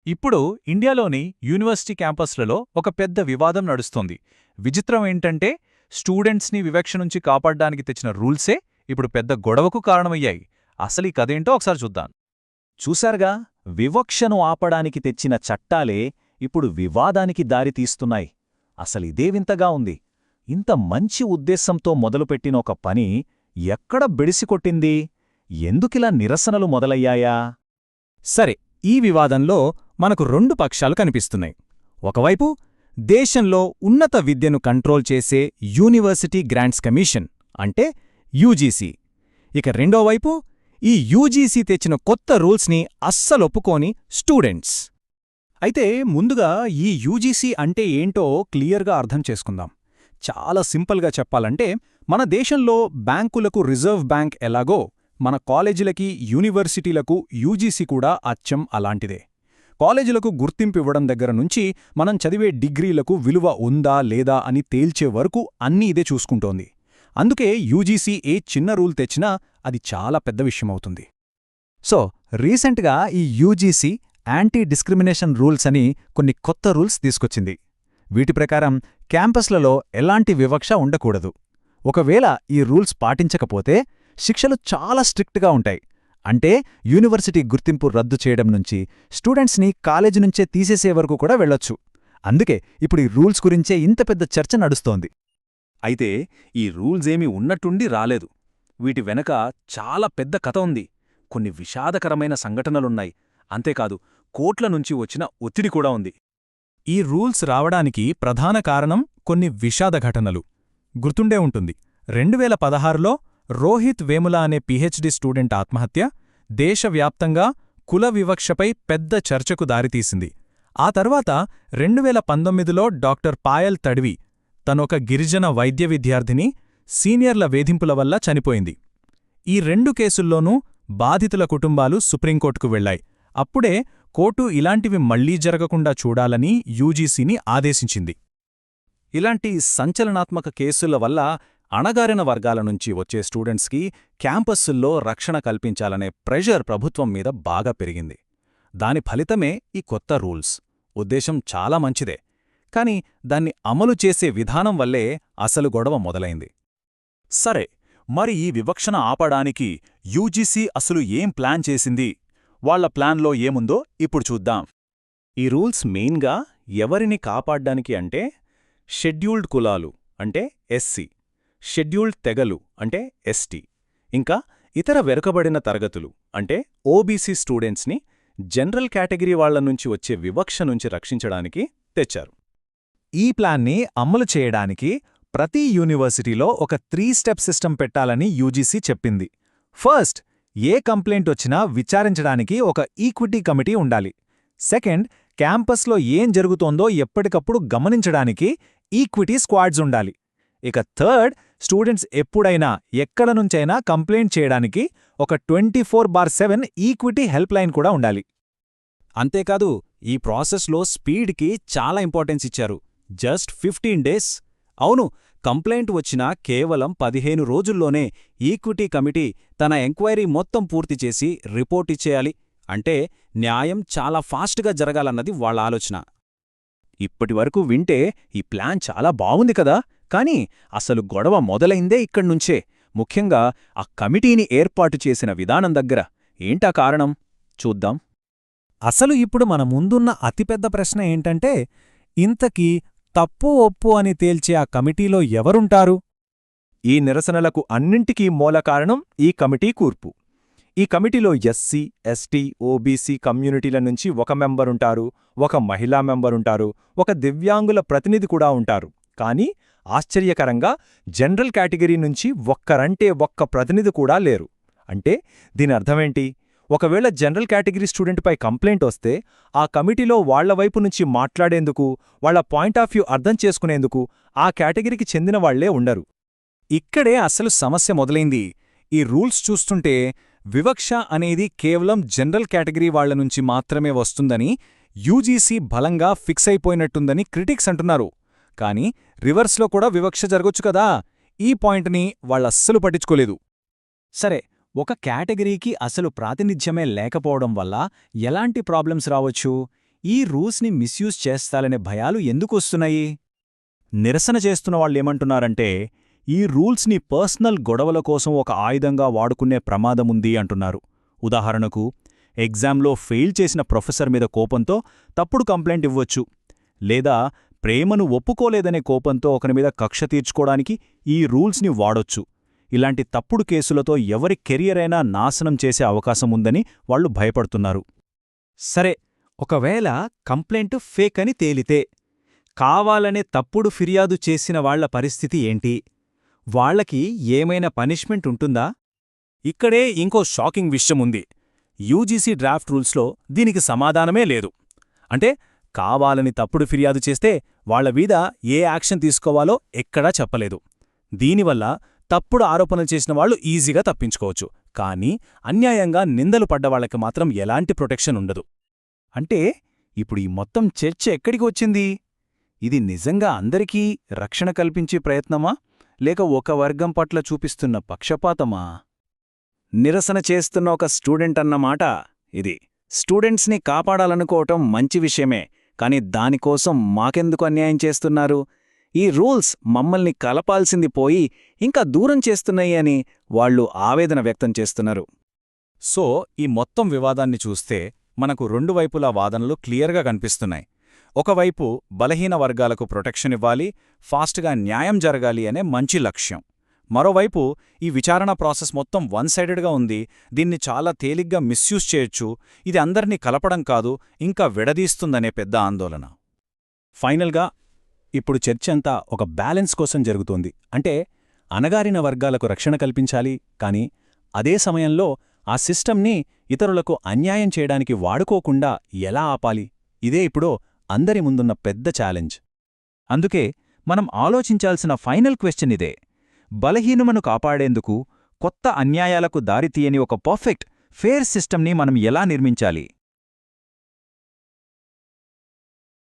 ఇప్పుడు ఇండియాలోని యూనివర్సిటీ క్యాంపస్లలో ఒక పెద్ద వివాదం నడుస్తోంది. విచిత్రం ఏంటంటే స్టూడెంట్స్ని వివక్ష నుంచి కాపాడ్డానికి తెచ్చిన రూల్సే ఇప్పుడు పెద్ద గొడవకు కారణమయ్యాయి. అసలీ కథేంటో ఒకసారి చూద్దాం. చూశారుగా, వివక్షను ఆపడానికి తెచ్చిన చట్టాలే ఇప్పుడు వివాదానికి దారితీస్తున్నాయి. అసలిదే వింతగా ఉంది. ఇంత మంచి ఉద్దేశంతో మొదలుపెట్టిన ఒక పని ఎక్కడ బెడిసికొట్టింది? ఎందుకిలా నిరసనలు మొదలయ్యాయా? సరే, ఈ వివాదంలో మనకు రెండు పక్షాలు కనిపిస్తున్నాయి. ఒకవైపు దేశంలో ఉన్నత విద్యను కంట్రోల్ చేసే యూనివర్సిటీ గ్రాంట్స్ కమిషన్ అంటే యూజీసీ. ఇక రెండోవైపు ఈ యూజీసీ తెచ్చిన కొత్త రూల్స్ని అస్సలొప్పుకోని స్టూడెంట్స్. అయితే ముందుగా ఈ యూజీసీ అంటే ఏంటో క్లియర్గా అర్థం చేసుకుందాం. చాలా సింపుల్గా చెప్పాలంటే, మన దేశంలో బ్యాంకులకు రిజర్వ్ బ్యాంక్ ఎలాగో మన కాలేజీలకి, యూనివర్సిటీలకు యూజీసీ కూడా అచ్చం అలాంటిదే. కాలేజీలకు గుర్తింపు ఇవ్వడం దగ్గర నుంచి మనం చదివే డిగ్రీలకు విలువ ఉందా లేదా అని తేల్చే వరకు అన్నీ ఇదే చూసుకుంటోంది. అందుకే యూజీసీ ఏ చిన్న రూల్ తెచ్చినా అది చాలా పెద్ద విషయమవుతుంది. సో రీసెంట్గా ఈ యూజీసీ యాంటీ డిస్క్రిమినేషన్ రూల్స్ అని కొన్ని కొత్త రూల్స్ తీసుకొచ్చింది. వీటి ప్రకారం క్యాంపస్లలో ఎలాంటి వివక్ష ఉండకూడదు. ఒకవేళ ఈ రూల్స్ పాటించకపోతే శిక్షలు చాలా స్ట్రిక్ట్గా ఉంటాయి. అంటే యూనివర్సిటీ గుర్తింపు రద్దు చేయడం నుంచి స్టూడెంట్స్ని కాలేజీ నుంచే తీసేసే వరకు కూడా వెళ్ళొచ్చు. అందుకే ఇప్పుడు ఈ రూల్స్ గురించే ఇంత పెద్ద చర్చ నడుస్తోంది. అయితే ఈ రూల్సేమీ ఉన్నట్టుండి రాలేదు. వీటి వెనక చాలా పెద్ద కథ ఉంది. కొన్ని విషాదకరమైన సంఘటనలున్నాయి. అంతేకాదు, కోట్ల నుంచి వచ్చిన ఒత్తిడి కూడా ఉంది. ఈ రూల్స్ రావడానికి ప్రధాన కారణం కొన్ని విషాద ఘటనలు. గుర్తుండే ఉంటుంది, 2016లో రోహిత్ వేముల అనే పీహెచ్డీ స్టూడెంట్ ఆత్మహత్య దేశవ్యాప్తంగా కుల వివక్షపై పెద్ద చర్చకు దారితీసింది. ఆ తర్వాత 2019లో డాక్టర్ పాయల్ తడ్వి తనొక గిరిజన వైద్య విద్యార్థిని సీనియర్ల వేధింపుల వల్ల చనిపోయింది. ఈ రెండు కేసుల్లోనూ బాధితుల కుటుంబాలు సుప్రీంకోర్టుకు వెళ్లాయి. అప్పుడే కోర్టు ఇలాంటివి మళ్లీ జరగకుండా చూడాలని యూజీసీని ఆదేశించింది. ఇలాంటి సంచలనాత్మక కేసుల వల్ల అణగారిన వర్గాల నుంచి వచ్చే స్టూడెంట్స్కి క్యాంపస్సుల్లో రక్షణ కల్పించాలనే ప్రెషర్ ప్రభుత్వం మీద బాగా పెరిగింది. దాని ఫలితమే ఈ కొత్త రూల్స్. ఉద్దేశం చాలా మంచిదే, కాని దాన్ని అమలు చేసే విధానం వల్లే అసలు గొడవ మొదలైంది. సరే, మరి ఈ వివక్షణ ఆపడానికి యూజీసీ అసలు ఏం ప్లాన్ చేసింది? వాళ్ల ప్లాన్లో ఏముందో ఇప్పుడు చూద్దాం. ఈ రూల్స్ మెయిన్గా ఎవరిని కాపాడ్డానికి అంటే షెడ్యూల్డ్ కులాలు అంటే ఎస్సీ, షెడ్యూల్డ్ తెగలు అంటే ఎస్టీ, ఇంకా ఇతర వెనుకబడిన తరగతులు అంటే ఓబీసీ స్టూడెంట్స్ని జనరల్ కేటగిరీ వాళ్లనుంచి వచ్చే వివక్ష నుంచి రక్షించడానికి తెచ్చారు. ఈ ప్లాన్ని అమలు చేయడానికి ప్రతి యూనివర్సిటీలో ఒక 3 స్టెప్ సిస్టమ్ పెట్టాలని యూజీసీ చెప్పింది. ఫస్ట్, ఏ కంప్లైంట్ వచ్చినా విచారించడానికి ఒక ఈక్విటీ కమిటీ ఉండాలి. సెకండ్, క్యాంపస్లో ఏం జరుగుతోందో ఎప్పటికప్పుడు గమనించడానికి ఈక్విటీ స్క్వాడ్స్ ఉండాలి. ఇక థర్డ్, స్టూడెంట్స్ ఎప్పుడైనా ఎక్కడ నుంచైనా కంప్లైంట్ చేయడానికి ఒక 24/7 ఈక్విటీ హెల్ప్ లైన్ కూడా ఉండాలి. అంతేకాదు, ఈ ప్రాసెస్లో స్పీడ్కి చాలా ఇంపార్టెన్స్ ఇచ్చారు. Just 15 days. అవును, కంప్లైంట్ వచ్చినా కేవలం 15 రోజుల్లోనే ఈక్విటీ కమిటీ తన ఎంక్వైరీ మొత్తం పూర్తి చేసి రిపోర్ట్ ఇచ్చేయాలి. అంటే న్యాయం చాలా ఫాస్ట్గా జరగాలన్నది వాళ్ళ ఆలోచన. ఇప్పటివరకు వింటే ఈ ప్లాన్ చాలా బావుంది కదా, కానీ అసలు గొడవ మొదలైందే ఇక్కడ్నుంచే. ముఖ్యంగా ఆ కమిటీని ఏర్పాటు చేసిన విధానం దగ్గర. ఏంటా కారణం? చూద్దాం. అసలు ఇప్పుడు మన ముందున్న అతిపెద్ద ప్రశ్న ఏంటంటే, ఇంతకీ తప్పు ఒప్పు అని తేల్చే ఆ కమిటీలో ఎవరుంటారు? ఈ నిరసనలకు అన్నింటికీ మూల కారణం ఈ కమిటీ కూర్పు. ఈ కమిటీలో ఎస్సీ, ఎస్టీ, ఓబీసీ కమ్యూనిటీల నుంచి ఒక మెంబరుంటారు, ఒక మహిళా మెంబరుంటారు, ఒక దివ్యాంగుల ప్రతినిధి కూడా ఉంటారు. కానీ ఆశ్చర్యకరంగా జనరల్ కేటగిరీ నుంచి ఒక్కరంటే ఒక్క ప్రతినిధి కూడా లేరు. అంటే దీని అర్థమేంటి? ఒకవేళ జనరల్ కేటగిరీ స్టూడెంట్పై కంప్లైంట్ వస్తే ఆ కమిటీలో వాళ్ల వైపు నుంచి మాట్లాడేందుకు, వాళ్ల పాయింట్ ఆఫ్ వ్యూ అర్థం చేసుకునేందుకు ఆ కేటగిరీకి చెందిన వాళ్లే ఉండరు. ఇక్కడే అసలు సమస్య మొదలైంది. ఈ రూల్స్ చూస్తుంటే వివక్ష అనేది కేవలం జనరల్ కేటగిరీ వాళ్ల నుంచి మాత్రమే వస్తుందని యూజీసీ బలంగా ఫిక్స్ అయిపోయినట్టుందని క్రిటిక్స్ అంటున్నారు. కానీ రివర్స్లో కూడా వివక్ష జరగొచ్చు కదా. ఈ పాయింట్ని వాళ్ళస్సలు పట్టించుకోలేదు. సరే, ఒక కేటగిరీకి అసలు ప్రాతినిధ్యమే లేకపోవడం వల్ల ఎలాంటి ప్రాబ్లమ్స్ రావచ్చు? ఈ రూల్స్ని మిస్యూజ్ చేస్తాలనే భయాలు ఎందుకొస్తున్నాయి? నిరసన చేస్తున్న వాళ్ళేమంటున్నారంటే, ఈ రూల్స్ని పర్సనల్ గొడవల కోసం ఒక ఆయుధంగా వాడుకునే ప్రమాదముంది అంటున్నారు. ఉదాహరణకు, ఎగ్జామ్లో ఫెయిల్ చేసిన ప్రొఫెసర్ మీద కోపంతో తప్పుడు కంప్లైంట్ ఇవ్వొచ్చు, లేదా ప్రేమను ఒప్పుకోలేదనే కోపంతో ఒకరి మీద కక్ష తీర్చుకోవడానికి ఈ రూల్స్ని వాడొచ్చు. ఇలాంటి తప్పుడు కేసులతో ఎవరి కెరియర్ అయినా నాశనం చేసే అవకాశముందని వాళ్లు భయపడుతున్నారు. సరే, ఒకవేళ కంప్లైంట్ ఫేక్ అని తేలితే, కావాలనే తప్పుడు ఫిర్యాదు చేసిన వాళ్ల పరిస్థితి ఏంటి? వాళ్లకి ఏమైనా పనిష్మెంట్ ఉంటుందా? ఇక్కడే ఇంకో షాకింగ్ విషయముంది. యూజీసీ డ్రాఫ్ట్ రూల్స్లో దీనికి సమాధానమే లేదు. అంటే కావాలని తప్పుడు ఫిర్యాదు చేస్తే వాళ్ల మీద ఏ యాక్షన్ తీసుకోవాలో ఎక్కడా చెప్పలేదు. దీనివల్ల తప్పుడు ఆరోపణలు చేసిన వాళ్లు ఈజీగా తప్పించుకోవచ్చు, కానీ అన్యాయంగా నిందలు పడ్డవాళ్లకి మాత్రం ఎలాంటి ప్రొటెక్షన్ ఉండదు. అంటే ఇప్పుడు ఈ మొత్తం చర్చ ఎక్కడికి వచ్చింది? ఇది నిజంగా అందరికీ రక్షణ కల్పించే ప్రయత్నమా, లేక ఒక వర్గం పట్ల చూపిస్తున్న పక్షపాతమా? నిరసన చేస్తున్న ఒక స్టూడెంట్ అన్నమాట ఇది. స్టూడెంట్స్ని కాపాడాలనుకోవటం మంచి విషయమే, కాని దానికోసం మాకెందుకు అన్యాయం చేస్తున్నారు? ఈ రూల్స్ మమ్మల్ని కలపాల్సింది పోయి ఇంకా దూరం చేస్తున్నాయి అని వాళ్లు ఆవేదన వ్యక్తం చేస్తున్నారు. సో, ఈ మొత్తం వివాదాన్ని చూస్తే మనకు రెండు వైపులా వాదనలు క్లియర్గా కనిపిస్తున్నాయి. ఒకవైపు బలహీన వర్గాలకు ప్రొటెక్షన్ ఇవ్వాలి, ఫాస్ట్గా న్యాయం జరగాలి అనే మంచి లక్ష్యం. మరోవైపు ఈ విచారణ ప్రాసెస్ మొత్తం వన్ సైడెడ్గా ఉంది, దీన్ని చాలా తేలిగ్గా మిస్యూజ్ చేయొచ్చు, ఇది అందర్నీ కలపడం కాదు, ఇంకా విడదీస్తుందనే పెద్ద ఆందోళన. ఫైనల్గా ఇప్పుడు చర్చంతా ఒక బ్యాలెన్స్ కోసం జరుగుతోంది. అంటే అణగారిన వర్గాలకు రక్షణ కల్పించాలి, కానీ అదే సమయంలో ఆ సిస్టమ్ని ఇతరులకు అన్యాయం చేయడానికి వాడుకోకుండా ఎలా ఆపాలి? ఇదే ఇప్పుడు అందరి ముందున్న పెద్ద ఛాలెంజ్. అందుకే మనం ఆలోచించాల్సిన ఫైనల్ క్వెశ్చన్ ఇదే: బలహీనుమను కాపాడేందుకు, కొత్త అన్యాయాలకు దారితీయని ఒక పర్ఫెక్ట్, ఫేర్ సిస్టమ్ని మనం ఎలా నిర్మించాలి?